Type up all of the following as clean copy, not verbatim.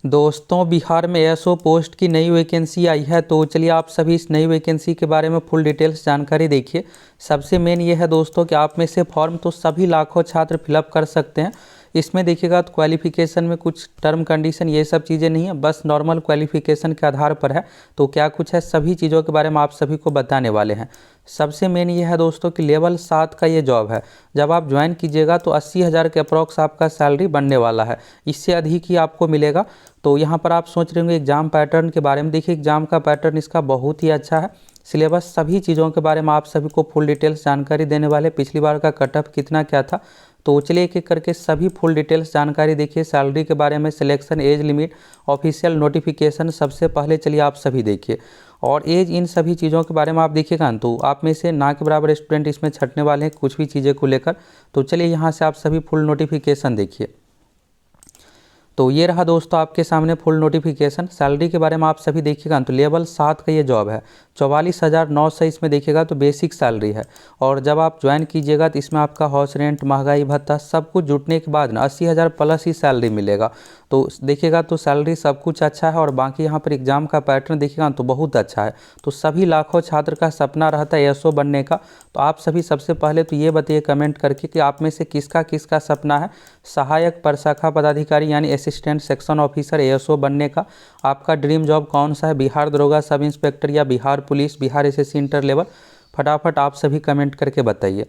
दोस्तों बिहार में ASO post की नई वैकेंसी आई है। तो चलिए आप सभी इस नई वैकेंसी के बारे में फुल डिटेल्स जानकारी देखिए। सबसे मेन ये है दोस्तों कि आप में से फॉर्म तो सभी लाखों छात्र फिलअप कर सकते हैं। इसमें देखिएगा तो क्वालिफिकेशन में कुछ टर्म कंडीशन ये सब चीज़ें नहीं है, बस नॉर्मल क्वालिफिकेशन के आधार पर है। तो क्या कुछ है सभी चीज़ों के बारे में आप सभी को बताने वाले हैं। सबसे मेन ये है दोस्तों कि लेवल 7 का ये जॉब है। जब आप ज्वाइन कीजिएगा तो 80,000 के अप्रॉक्स आपका सैलरी बनने वाला है, इससे अधिक ही आपको मिलेगा। तो यहाँ पर आप सोच रहे होंगे एग्जाम पैटर्न के बारे में। देखिए एग्जाम का पैटर्न इसका बहुत ही अच्छा है। सिलेबस सभी चीज़ों के बारे में आप सभी को फुल डिटेल्स जानकारी देने वाले। पिछली बार का कट ऑफ कितना क्या था, तो चलिए एक एक करके सभी फुल डिटेल्स जानकारी देखिए। सैलरी के बारे में, selection, age limit, official notification, सबसे पहले चलिए आप सभी देखिए। और एज, इन सभी चीज़ों के बारे में आप देखिएगा तो आप में से ना के बराबर स्टूडेंट इसमें छटने वाले हैं कुछ भी चीज़ें को लेकर। तो चलिए यहाँ से आप सभी फुल नोटिफिकेशन देखिए। तो ये रहा दोस्तों आपके सामने फुल नोटिफिकेशन। सैलरी के बारे में आप सभी देखिएगा तो लेवल 7 का ये जॉब है। 44,900 इसमें देखिएगा तो बेसिक सैलरी है। और जब आप ज्वाइन कीजिएगा तो इसमें आपका हाउस रेंट, महंगाई भत्ता सब कुछ जुटने के बाद ना 80,000 प्लस ही सैलरी मिलेगा। तो देखिएगा तो सैलरी सब कुछ अच्छा है। और बाकी यहाँ पर एग्जाम का पैटर्न देखिएगा तो बहुत अच्छा है। तो सभी लाखों छात्र का सपना रहता है एएसओ बनने का। तो आप सभी सबसे पहले तो ये बताइए कमेंट करके कि आप में से किसका किसका सपना है सहायक प्रशाखा पदाधिकारी यानी असिस्टेंट सेक्शन ऑफिसर एएसओ बनने का। आपका ड्रीम जॉब कौन सा है, बिहार दरोगा सब इंस्पेक्टर या Bihar police, Bihar SSC inter level? फटाफट आप सभी कमेंट करके बताइए।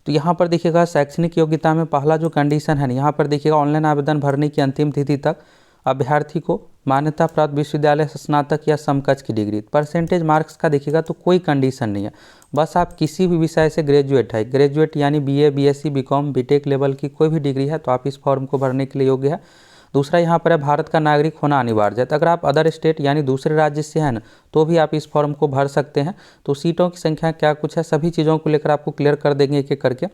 तो यहाँ पर देखिएगा शैक्षणिक योग्यता में पहला जो कंडीशन है यहाँ पर देखिएगा ऑनलाइन आवेदन भरने की अंतिम तिथि तक अभ्यर्थी को मान्यता प्राप्त विश्वविद्यालय से स्नातक या समकक्ष की डिग्री। परसेंटेज मार्क्स का देखिएगा तो कोई कंडीशन नहीं है, बस आप किसी भी विषय से ग्रेजुएट है, ग्रेजुएट यानी BA, BSc, BCom, BTech level की कोई भी डिग्री है तो आप इस फॉर्म को भरने के लिए योग्य है। दूसरा यहाँ पर है भारत का नागरिक होना अनिवार्य है। तो अगर आप अदर स्टेट यानी दूसरे राज्य से हैं ना तो भी आप इस फॉर्म को भर सकते हैं। तो सीटों की संख्या क्या कुछ है सभी चीज़ों को लेकर आपको क्लियर कर देंगे एक एक करके।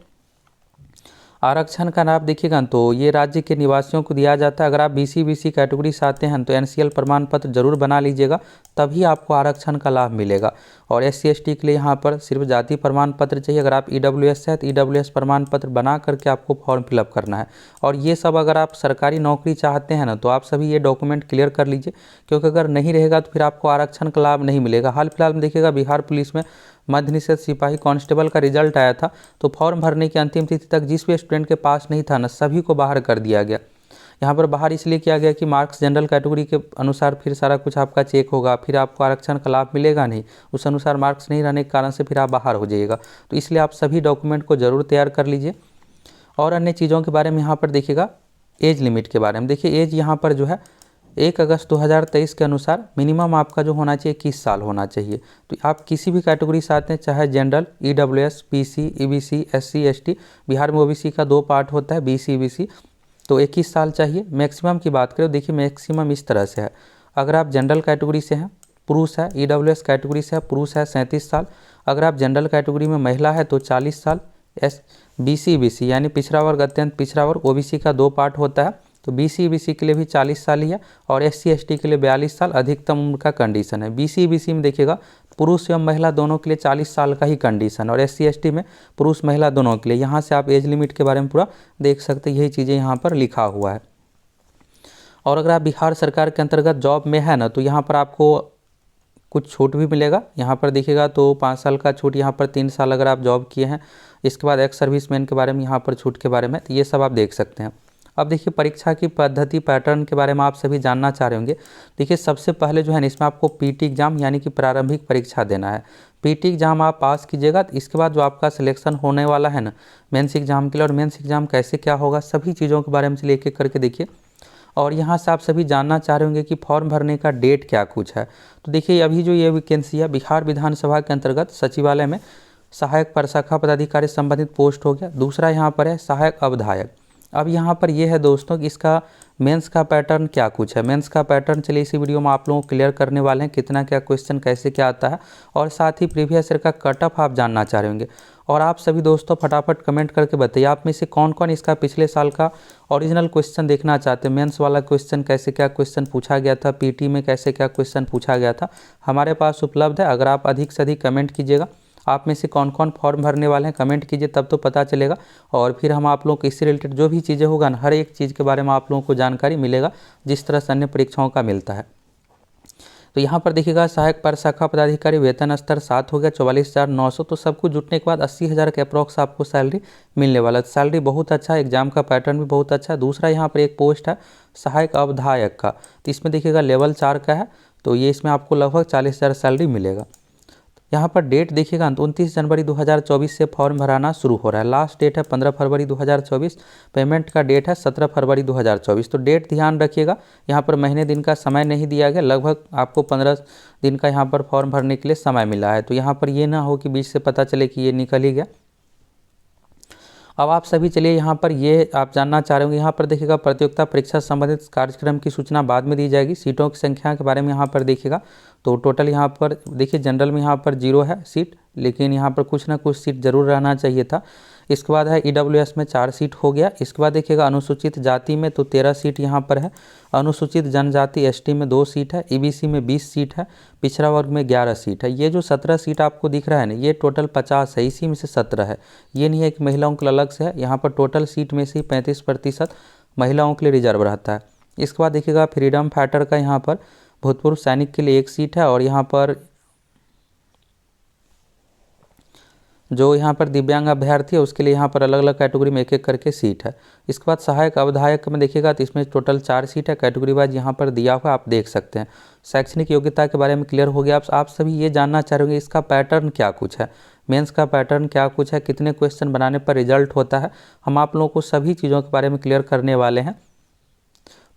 आरक्षण का नाम देखिएगा तो ये राज्य के निवासियों को दिया जाता है। अगर आप बीसी कैटेगरी से आते हैं तो एनसीएल प्रमाण पत्र जरूर बना लीजिएगा, तभी आपको आरक्षण का लाभ मिलेगा। और एससी एसटी के लिए यहाँ पर सिर्फ जाति प्रमाण पत्र चाहिए। अगर आप ईडब्ल्यूएस है तो ईडब्ल्यूएस प्रमाण पत्र बना करके आपको फॉर्म फिलअप करना है। और ये सब अगर आप सरकारी नौकरी चाहते हैं ना तो आप सभी ये डॉक्यूमेंट क्लियर कर लीजिए, क्योंकि अगर नहीं रहेगा तो फिर आपको आरक्षण का लाभ नहीं मिलेगा। हाल फिलहाल में देखिएगा बिहार पुलिस में मध्य निषेध सिपाही कांस्टेबल का रिजल्ट आया था, तो फॉर्म भरने की अंतिम तिथि तक जिस भी स्टूडेंट के पास नहीं था ना सभी को बाहर कर दिया गया। यहाँ पर बाहर इसलिए किया गया कि मार्क्स जनरल कैटेगरी के अनुसार फिर सारा कुछ आपका चेक होगा, फिर आपको आरक्षण का लाभ मिलेगा नहीं, उस अनुसार मार्क्स नहीं रहने के कारण से फिर आप बाहर हो जाइएगा। तो इसलिए आप सभी डॉक्यूमेंट को ज़रूर तैयार कर लीजिए। और अन्य चीज़ों के बारे में यहाँ पर देखिएगा एज लिमिट के बारे में। देखिए एज यहाँ पर जो है 1 अगस्त 2023 के अनुसार मिनिमम आपका जो होना चाहिए 21 साल होना चाहिए। तो आप किसी भी कैटेगरी से आते हैं, चाहे general, EWS, PC, EBC, SC, ST. Bihar में ओबीसी का 2 पार्ट होता है, बीसी, ईबीसी। तो 21 साल चाहिए। मैक्सिमम की बात करें देखिए मैक्सिमम इस तरह से है। अगर आप जनरल कैटेगरी से हैं, पुरुष है, ईडब्ल्यूएस कैटेगरी से है, पुरुष है 37 साल। अगर आप जनरल कैटेगरी में महिला है तो 40 साल। बीसी, ईबीसी यानी पिछड़ा वर्ग, अत्यंत पिछड़ा वर्ग, ओबीसी का 2 पार्ट होता है, तो बीसी, ईबीसी के लिए भी 40 साल ही है। और एससी, एसटी के लिए 42 साल अधिकतम उम्र का कंडीशन है। बीसी, ईबीसी में देखिएगा पुरुष एवं महिला दोनों के लिए 40 साल का ही कंडीशन, और एससी, एसटी में पुरुष महिला दोनों के लिए। यहाँ से आप एज लिमिट के बारे में पूरा देख सकते हैं, यही चीज़ें यहाँ पर लिखा हुआ है। और अगर आप बिहार सरकार के अंतर्गत जॉब में है ना तो यहाँ पर आपको कुछ छूट भी मिलेगा। यहाँ पर देखिएगा तो 5 साल का छूट, यहाँ पर 3 साल अगर आप जॉब किए हैं। इसके बाद एक्स सर्विसमैन के बारे में यहाँ पर छूट के बारे में, तो ये सब आप देख सकते हैं। अब देखिए परीक्षा की पद्धति पैटर्न के बारे में आप सभी जानना चाह रहे होंगे। देखिए सबसे पहले जो है ना इसमें आपको पीटी एग्जाम यानी कि प्रारंभिक परीक्षा देना है। पीटी एग्जाम आप पास कीजिएगा तो इसके बाद जो आपका सिलेक्शन होने वाला है ना मेंस एग्जाम के लिए, और मेंस एग्जाम कैसे क्या होगा सभी चीज़ों के बारे में से एक एक करके देखिए। और यहाँ से आप सभी जानना चाह रहे होंगे कि फॉर्म भरने का डेट क्या कुछ है। तो देखिए अभी जो ये वैकेंसी है बिहार विधानसभा के अंतर्गत सचिवालय में सहायक प्रशाखा पदाधिकारी संबंधित पोस्ट हो गया। दूसरा यहाँ पर है सहायक अवधायक। अब यहाँ पर यह है दोस्तों कि इसका मेंस का पैटर्न क्या कुछ है। मेंस का पैटर्न चलिए इसी वीडियो में आप लोगों को क्लियर करने वाले हैं, कितना क्या क्वेश्चन कैसे क्या आता है। और साथ ही प्रीवियस ईयर का कट ऑफ आप जानना चाह रहे होंगे। और आप सभी दोस्तों फटाफट कमेंट करके बताइए आप में से कौन कौन इसका पिछले साल का ओरिजिनल क्वेश्चन देखना चाहते हैं। मेंस वाला क्वेश्चन कैसे क्या क्वेश्चन पूछा गया था, पीटी में कैसे क्या क्वेश्चन पूछा गया था, हमारे पास उपलब्ध है। अगर आप अधिक से अधिक कमेंट कीजिएगा आप में से कौन कौन फॉर्म भरने वाले हैं कमेंट कीजिए, तब तो पता चलेगा। और फिर हम आप लोगों को इससे रिलेटेड जो भी चीज़ें होगा ना, हर एक चीज़ के बारे में आप लोगों को जानकारी मिलेगा, जिस तरह से अन्य परीक्षाओं का मिलता है। तो यहाँ पर देखिएगा सहायक पर शाखा पदाधिकारी वेतन स्तर 7 हो गया 44,900, तो सब कुछ जुटने के बाद 80,000 के अप्रॉक्स आपको सैलरी मिलने वाला है। सैलरी बहुत अच्छा है, एग्जाम का पैटर्न भी बहुत अच्छा है। दूसरा यहाँ पर एक पोस्ट है सहायक अवधायक का, तो इसमें देखिएगा लेवल 4 का है, तो ये इसमें आपको लगभग 40,000 सैलरी मिलेगा। यहाँ पर डेट देखिएगा 29 जनवरी 2024 से फॉर्म भराना शुरू हो रहा है। लास्ट डेट है 15 फरवरी 2024, पेमेंट का डेट है 17 फरवरी 2024। तो डेट ध्यान रखिएगा, यहाँ पर महीने दिन का समय नहीं दिया गया, लगभग आपको 15 दिन का यहाँ पर फॉर्म भरने के लिए समय मिला है। तो यहाँ पर ये ना हो कि बीच से पता चले कि ये निकल ही गया। अब आप सभी चलिए यहाँ पर ये आप जानना चाह रहे होंगे, यहाँ पर देखिएगा प्रतियोगिता परीक्षा संबंधित कार्यक्रम की सूचना बाद में दी जाएगी। सीटों की संख्या के बारे में यहाँ पर देखिएगा, तो टोटल यहाँ पर देखिए जनरल में यहाँ पर 0 है सीट, लेकिन यहाँ पर कुछ ना कुछ सीट जरूर रहना चाहिए था। इसके बाद है EWS में 4 सीट हो गया। इसके बाद देखिएगा अनुसूचित जाति में तो 13 सीट यहाँ पर है, अनुसूचित जनजाति ST में 2 सीट है, EBC में 20 सीट है, पिछड़ा वर्ग में 11 सीट है। ये जो 17 सीट आपको दिख रहा है ना, ये टोटल 50 है, इसी में से 17 है। ये नहीं है कि महिलाओं के लिए अलग से है, यहाँ पर टोटल सीट में से 35% महिलाओं के लिए रिजर्व रहता है। इसके बाद देखिएगा फ्रीडम फाइटर का यहाँ पर भूतपूर्व सैनिक के लिए 1 सीट है, और यहाँ पर जो यहाँ पर दिव्यांग अभ्यर्थी है उसके लिए यहाँ पर अलग अलग कैटेगरी में एक एक करके सीट है। इसके बाद सहायक अवधायक में देखिएगा तो इसमें टोटल 4 सीट है, कैटेगरी वाइज यहाँ पर दिया हुआ आप देख सकते हैं। शैक्षणिक योग्यता के बारे में क्लियर हो गया। आप सभी ये जानना चाह रहे होंगे इसका पैटर्न क्या कुछ है, मेंस का पैटर्न क्या कुछ है, कितने क्वेश्चन बनाने पर रिजल्ट होता है, हम आप लोगों को सभी चीज़ों के बारे में क्लियर करने वाले हैं।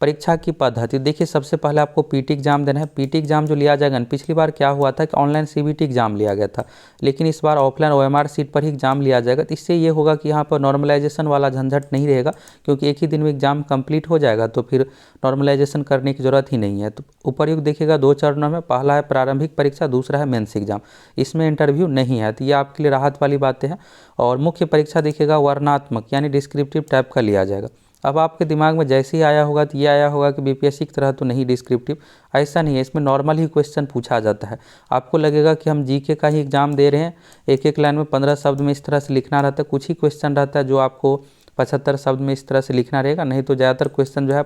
परीक्षा की पद्धति देखिए, सबसे पहले आपको PT एग्जाम देना है। PT एग्जाम जो लिया जाएगा, पिछली बार क्या हुआ था कि ऑनलाइन CBT एग्जाम लिया गया था, लेकिन इस बार ऑफलाइन OMR सीट पर ही एग्जाम लिया जाएगा। तो इससे ये होगा कि यहाँ पर नॉर्मलाइजेशन वाला झंझट नहीं रहेगा, क्योंकि एक ही दिन में एग्जाम कंप्लीट हो जाएगा, तो फिर नॉर्मलाइजेशन करने की जरूरत ही नहीं है। तो उपर्युक्त देखिएगा 2 चरणों में, पहला है प्रारंभिक परीक्षा, दूसरा है मेंस एग्जाम। इसमें इंटरव्यू नहीं है, तो ये आपके लिए राहत वाली बातें हैं। और मुख्य परीक्षा देखिएगा वर्णात्मक यानी डिस्क्रिप्टिव टाइप का लिया जाएगा। अब आपके दिमाग में जैसे ही आया होगा तो ये आया होगा कि BPSC की तरह तो नहीं डिस्क्रिप्टिव, ऐसा नहीं है। इसमें नॉर्मल ही क्वेश्चन पूछा जाता है। आपको लगेगा कि हम GK का ही एग्जाम दे रहे हैं, एक एक लाइन में 15 शब्द में इस तरह से लिखना रहता है। कुछ ही क्वेश्चन रहता है जो आपको 75 शब्द में इस तरह से लिखना रहेगा, नहीं तो ज़्यादातर क्वेश्चन जो है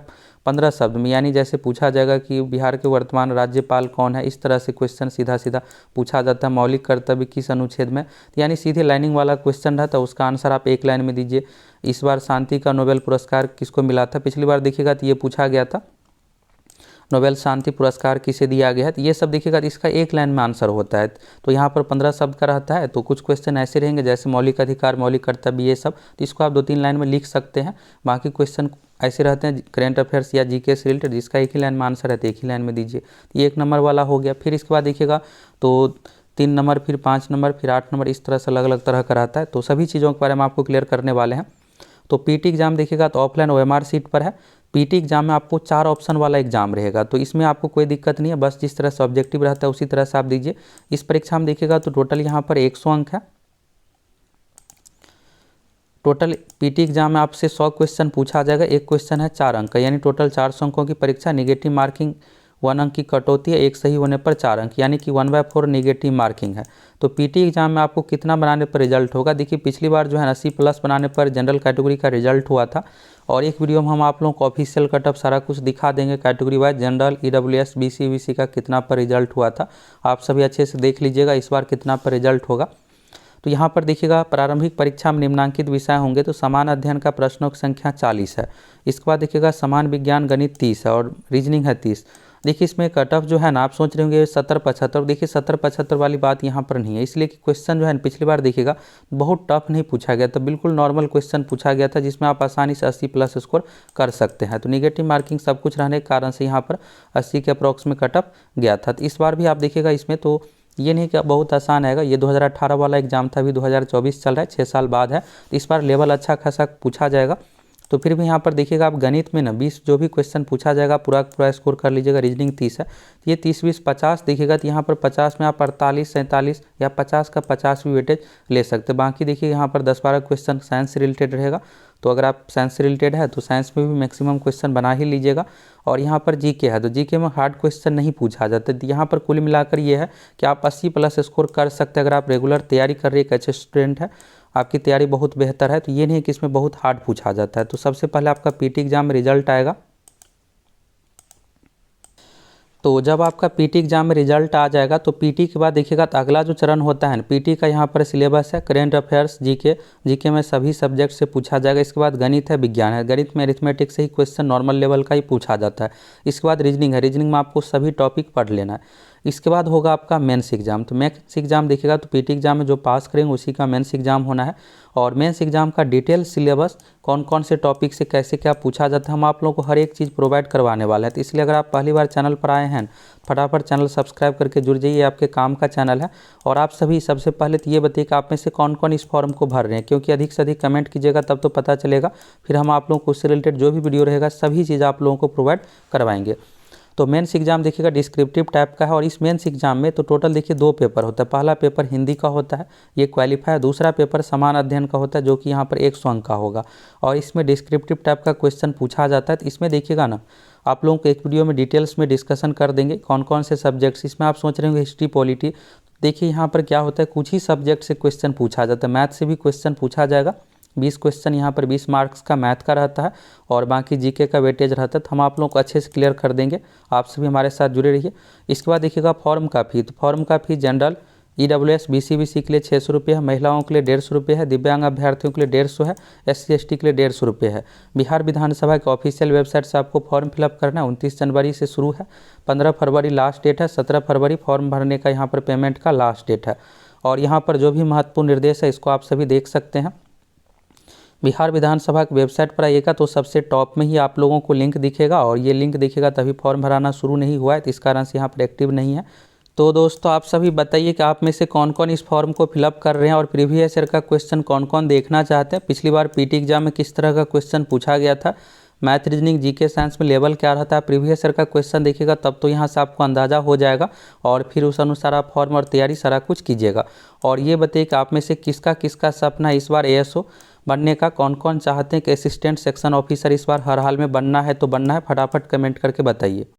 15 शब्द में, यानी जैसे पूछा जाएगा कि बिहार के वर्तमान राज्यपाल कौन है, इस तरह से क्वेश्चन सीधा सीधा पूछा जाता है। मौलिक कर्तव्य किस अनुच्छेद में, यानी सीधे लाइनिंग वाला क्वेश्चन रहता है, उसका आंसर आप एक लाइन में दीजिए। इस बार शांति का नोबेल पुरस्कार किसको मिला था, पिछली बार देखिएगा तो ये पूछा गया था, नोबेल शांति पुरस्कार किसे दिया गया है, तो ये सब देखिएगा तो इसका एक लाइन में आंसर होता है। तो यहाँ पर 15 शब्द का रहता है, तो कुछ क्वेश्चन ऐसे रहेंगे जैसे मौलिक अधिकार, मौलिक कर्तव्य, ये सब, तो इसको आप 2-3 लाइन में लिख सकते हैं। बाकी क्वेश्चन ऐसे रहते हैं करेंट अफेयर्स या GK से रिलेटेड, जिसका एक ही लाइन में आंसर है तो एक ही लाइन में दीजिए। ये 1 नंबर वाला हो गया। फिर इसके बाद देखिएगा तो 3 नंबर, फिर 5 नंबर, फिर 8 नंबर, इस तरह से अलग अलग तरह का रहता है। तो सभी चीज़ों के बारे में आपको क्लियर करने वाले हैं। तो PT एग्जाम देखिएगा तो ऑफलाइन OMR सीट पर है। PT एग्जाम में आपको 4 ऑप्शन वाला एग्जाम रहेगा, तो इसमें आपको कोई दिक्कत नहीं है, बस जिस तरह से ऑब्जेक्टिव रहता है उसी तरह से आप दीजिए। इस परीक्षा में देखिएगा तो टोटल यहाँ पर 100 अंक है। टोटल PT एग्जाम में आपसे 100 क्वेश्चन पूछा जाएगा, एक क्वेश्चन है 4 अंक का, यानी टोटल 400 अंकों की परीक्षा। निगेटिव मार्किंग 1 अंक की कटौती है, एक सही होने पर 4 अंक, यानी कि 1/4 निगेटिव मार्किंग है। तो PT एग्जाम में आपको कितना बनाने पर रिजल्ट होगा, देखिए पिछली बार जो है 80+ बनाने पर जनरल कैटेगरी का रिजल्ट हुआ था, और एक वीडियो में हम आप लोगों को ऑफिशियल कटअप सारा कुछ दिखा देंगे category wise, general, EWS, BC, EBC का कितना पर रिजल्ट हुआ था। आप सभी अच्छे से देख लीजिएगा इस बार कितना पर रिजल्ट होगा। तो यहाँ पर देखिएगा प्रारंभिक परीक्षा में निम्नांकित विषय होंगे, तो समान अध्ययन का प्रश्नों की संख्या 40 है। इसके बाद देखिएगा समान विज्ञान गणित 30 है, और रीजनिंग है 30। देखिए इसमें कट ऑफ जो है ना, आप सोच रहे होंगे 70-75, देखिए 70-75 वाली बात यहाँ पर नहीं है, इसलिए कि क्वेश्चन जो है पिछली बार देखिएगा बहुत टफ नहीं पूछा गया था, बिल्कुल नॉर्मल क्वेश्चन पूछा गया था, जिसमें आप आसानी से 80+ स्कोर कर सकते हैं। तो निगेटिव मार्किंग सब कुछ रहने के कारण से यहाँ पर 80 के अप्रॉक्स में कट ऑफ गया था। तो इस बार भी आप देखिएगा इसमें तो ये नहीं कि बहुत आसान आएगा, ये 2018 वाला एग्जाम था, अभी 2024 चल रहा है, 6 साल बाद है, तो इस बार लेवल अच्छा खासा पूछा जाएगा। तो फिर भी यहाँ पर देखिएगा आप गणित में ना 20 जो भी क्वेश्चन पूछा जाएगा पूरा पूरा स्कोर कर लीजिएगा। रीजनिंग 30 है, ये 30 20 50 देखिएगा, तो यहाँ पर 50 में आप 48 47 या 50 का 50 भी वेटेज ले सकते हैं। बाकी देखिए यहाँ पर 10-12 क्वेश्चन साइंस से रिलेटेड रहेगा, तो अगर आप साइंस से रिलेटेड है तो साइंस में भी मैक्सिमम क्वेश्चन बना ही लीजिएगा। और यहाँ पर जीके है, तो जीके में हार्ड क्वेश्चन नहीं पूछा जाता। तो यहाँ पर कुल मिलाकर ये है कि आप 80+ स्कोर कर सकते हैं अगर आप रेगुलर तैयारी कर रहे एक अच्छे स्टूडेंट है, आपकी तैयारी बहुत बेहतर है। तो ये नहीं कि इसमें बहुत हार्ड पूछा जाता है। तो सबसे पहले आपका पीटी एग्जाम में रिजल्ट आएगा। तो जब आपका पीटी एग्जाम में रिजल्ट आ जाएगा तो पीटी के बाद देखिएगा तो अगला जो चरण होता है ना, पीटी का यहाँ पर सिलेबस है करेंट अफेयर्स, जीके में सभी सब्जेक्ट से पूछा जाएगा। इसके बाद गणित है, विज्ञान है, गणित में अरिथमेटिक से ही क्वेश्चन नॉर्मल लेवल का ही पूछा जाता है। इसके बाद रीजनिंग है, रीजनिंग में आपको सभी टॉपिक पढ़ लेना है। इसके बाद होगा आपका मेंस एग्जाम। तो मेंस एग्जाम देखिएगा तो पीटी एग्जाम में जो पास करेंगे उसी का मेंस एग्जाम होना है। और मेंस एग्जाम का डिटेल सिलेबस कौन कौन से टॉपिक से कैसे क्या पूछा जाता है, हम आप लोगों को हर एक चीज़ प्रोवाइड करवाने वाले हैं। तो इसलिए अगर आप पहली बार चैनल पर आए हैं, फटाफट चैनल सब्सक्राइब करके जुड़ जाइए, आपके काम का चैनल है। और आप सभी सबसे पहले तो ये बताइए कि आप में से कौन कौन इस फॉर्म को भर रहे हैं, क्योंकि अधिक से अधिक कमेंट कीजिएगा तब तो पता चलेगा। फिर हम आप लोगों को उससे रिलेटेड जो भी वीडियो रहेगा सभी चीज़ आप लोगों को प्रोवाइड करवाएंगे। तो मेंस एग्जाम देखिएगा डिस्क्रिप्टिव टाइप का है। और इस मेंस एग्जाम में तो टोटल देखिए 2 पेपर होता है। पहला पेपर हिंदी का होता है, ये क्वालिफाई है। दूसरा पेपर समान अध्ययन का होता है जो कि यहाँ पर 100 अंक का होगा। और इसमें डिस्क्रिप्टिव टाइप का क्वेश्चन पूछा जाता है। तो इसमें देखिएगा ना आप लोगों को एक वीडियो में डिटेल्स में डिस्कशन कर देंगे कौन कौन से सब्जेक्ट्स। इसमें आप सोच रहे होंगे हिस्ट्री पॉलिटी, देखिए यहाँ पर क्या होता है कुछ ही सब्जेक्ट से क्वेश्चन पूछा जाता है। मैथ से भी क्वेश्चन पूछा जाएगा, 20 क्वेश्चन यहाँ पर 20 मार्क्स का मैथ का रहता है और बाकी जीके का वेटेज रहता है। तो हम आप लोगों को अच्छे से क्लियर कर देंगे, आप सभी हमारे साथ जुड़े रहिए। इसके बाद देखिएगा फॉर्म का फी, तो फॉर्म का फी जनरल EWS BC के लिए 600 रुपये है, महिलाओं के लिए 150 रुपये है, दिव्यांग अभ्यर्थियों के लिए 150 है, SC ST के लिए 150 रुपये है। बिहार विधानसभा के ऑफिशियल वेबसाइट से आपको फॉर्म फिलअप करना है। 29 जनवरी से शुरू है, 15 फरवरी लास्ट डेट है, 17 फरवरी फॉर्म भरने का यहाँ पर पेमेंट का लास्ट डेट है। और यहाँ पर जो भी महत्वपूर्ण निर्देश है इसको आप सभी देख सकते हैं। बिहार विधानसभा की वेबसाइट पर आइएगा तो सबसे टॉप में ही आप लोगों को लिंक दिखेगा, और ये लिंक दिखेगा तभी फॉर्म भराना शुरू नहीं हुआ है, तो इस कारण से यहाँ पर एक्टिव नहीं है। तो दोस्तों आप सभी बताइए कि आप में से कौन कौन इस फॉर्म को फिलअप कर रहे हैं और प्रीवियस ईयर का क्वेश्चन कौन कौन देखना चाहते हैं। पिछली बार पीटी एग्जाम में किस तरह का क्वेश्चन पूछा गया था, मैथ रीजनिंग जीके साइंस में लेवल क्या रहता है, प्रीवियस ईयर का क्वेश्चन देखिएगा तब तो यहाँ से आपको अंदाज़ा हो जाएगा। और फिर उस अनुसार आप फॉर्म और तैयारी सारा कुछ कीजिएगा। और ये बताइए कि आप में से किसका किसका सपना इस बार ASO बनने का, कौन कौन चाहते हैं कि असिस्टेंट सेक्शन ऑफिसर इस बार हर हाल में बनना है तो बनना है, फटाफट कमेंट करके बताइए।